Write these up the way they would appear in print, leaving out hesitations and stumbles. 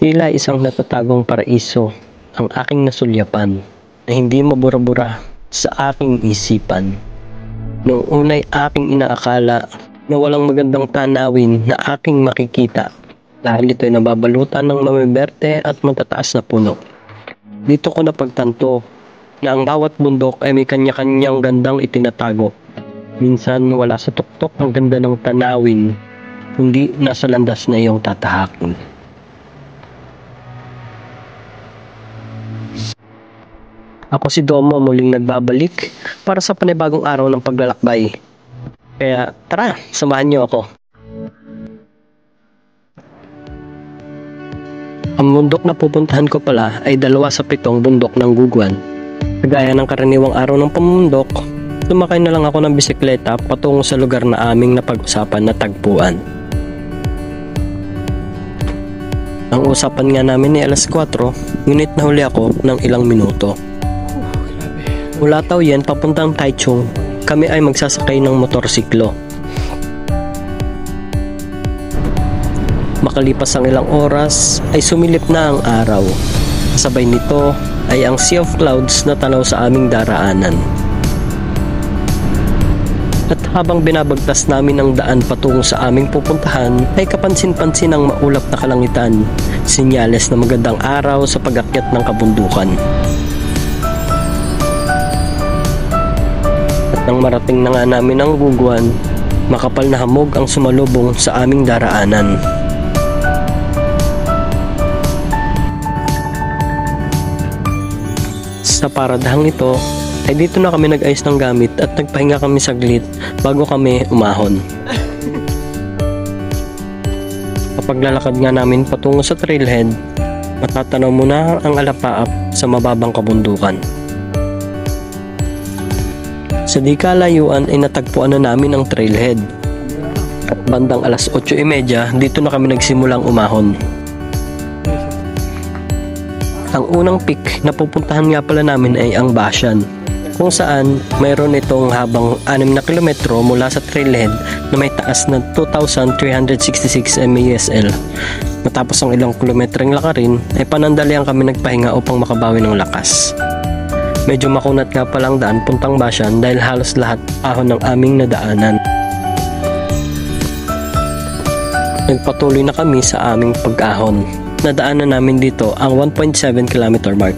Tila isang natatagong paraiso ang aking nasulyapan na hindi mabura-bura sa aking isipan. Noong una'y aking inaakala na walang magandang tanawin na aking makikita dahil ito'y nababalutan ng mamiberte at matataas na puno. Dito ko napagtanto na ang bawat bundok ay may kanya-kanyang gandang itinatago. Minsan wala sa tuktok ang ganda ng tanawin, kundi nasa landas na iyong tatahakin. Ako si Domo, muling nagbabalik para sa panibagong araw ng paglalakbay. Kaya tara, samahan niyo ako. Ang bundok na pupuntahan ko pala ay 2 sa 7 bundok ng Guguan. Kagaya ng karaniwang araw ng pamundok, sumakay na lang ako ng bisikleta patungo sa lugar na aming napag-usapan na tagpuan. Ang usapan nga namin ay alas 4, ngunit nahuli ako ng ilang minuto. Mula Taoyuan papuntang Taichung, kami ay magsasakay ng motorsiklo. Makalipas ang ilang oras ay sumilip na ang araw. Kasabay nito ay ang sea of clouds na tanaw sa aming daraanan. At habang binabagtas namin ang daan patungo sa aming pupuntahan ay kapansin-pansin ang maulap na kalangitan, sinyales na magandang araw sa pag-akyat ng kabundukan. Nang marating na nga namin ang Guguan, makapal na hamog ang sumalubong sa aming daraanan. Sa paradahang ito, ay dito na kami nag-ayos ng gamit at nagpahinga kami saglit bago kami umahon. Kapag lalakad nga namin patungo sa trailhead, matatanaw mo na ang alapaap sa mababang kabundukan. Sa di kalayuan ay natagpuan na namin ang trailhead. At bandang alas 8:30, dito na kami nagsimulang umahon. Ang unang peak na pupuntahan nga pala namin ay ang Bashan, kung saan mayroon itong habang 6 na kilometro mula sa trailhead na may taas na 2,366 MASL. Matapos ang ilang kilometreng lakarin ay panandalian kami nagpahinga upang makabawi ng lakas. Medyo makunat nga palang daan puntang Bashan dahil halos lahat ahon ng aming nadaanan. Nagpatuloy na kami sa aming pag-ahon. Nadaanan namin dito ang 1.7 km mark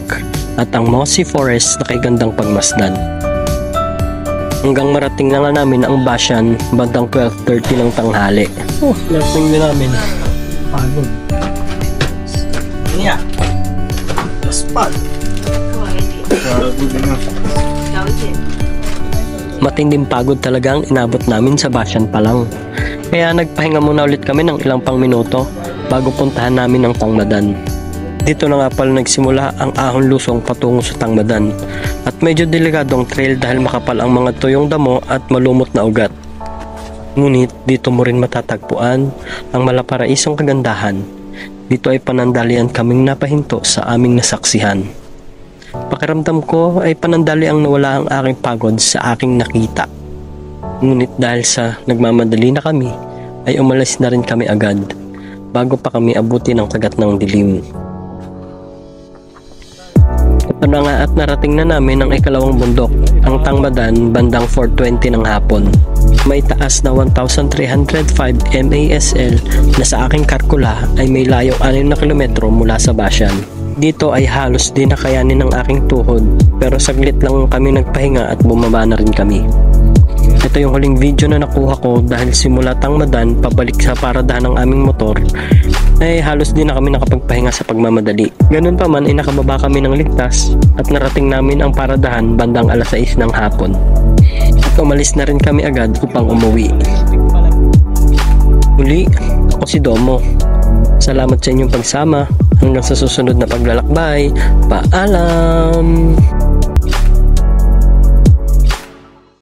at ang mossy forest na kay gandang pagmasdan. Hanggang marating na nga namin ang Bashan bandang 12:30 ng tanghali. Lasing din namin. Pagod. Yeah. Spot. Matinding pagod talaga ang inabot namin sa Bashan pa lang. Kaya nagpahinga muna ulit kami ng ilang pang minuto bago puntahan namin ang Tangmadan. Dito na nga pala nagsimula ang ahon lusong patungo sa Tangmadan. At medyo delikadong trail dahil makapal ang mga tuyong damo at malumot na ugat. Ngunit dito mo rin matatagpuan ang malaparaisong kagandahan. Dito ay panandalian kaming napahinto sa aming nasaksihan. Pakiramdam ko ay panandali ang nawala ang aking pagod sa aking nakita. Ngunit dahil sa nagmamadali na kami, ay umalis na rin kami agad bago pa kami abuti ng kagat ng dilim. Ito na nga at narating na namin ang ikalawang bundok, ang Tangmadan bandang 4:20 ng hapon. May taas na 1,305 MASL na sa aking kalkula ay may layong 6 na kilometro mula sa Bashan. Dito ay halos di na kayanin ng aking tuhod pero saglit lang kami nagpahinga at bumaba na rin kami. Ito yung huling video na nakuha ko dahil simula Tangmadan pabalik sa paradahan ng aming motor ay halos di na kami nakapagpahinga sa pagmamadali. Ganun pa man ay nakababa kami ng ligtas at narating namin ang paradahan bandang alas 6 ng hapon. At umalis na rin kami agad upang umuwi. Muli, ako si Domo. Salamat sa inyong pagsama. Hanggang sa susunod na paglalakbay. Paalam!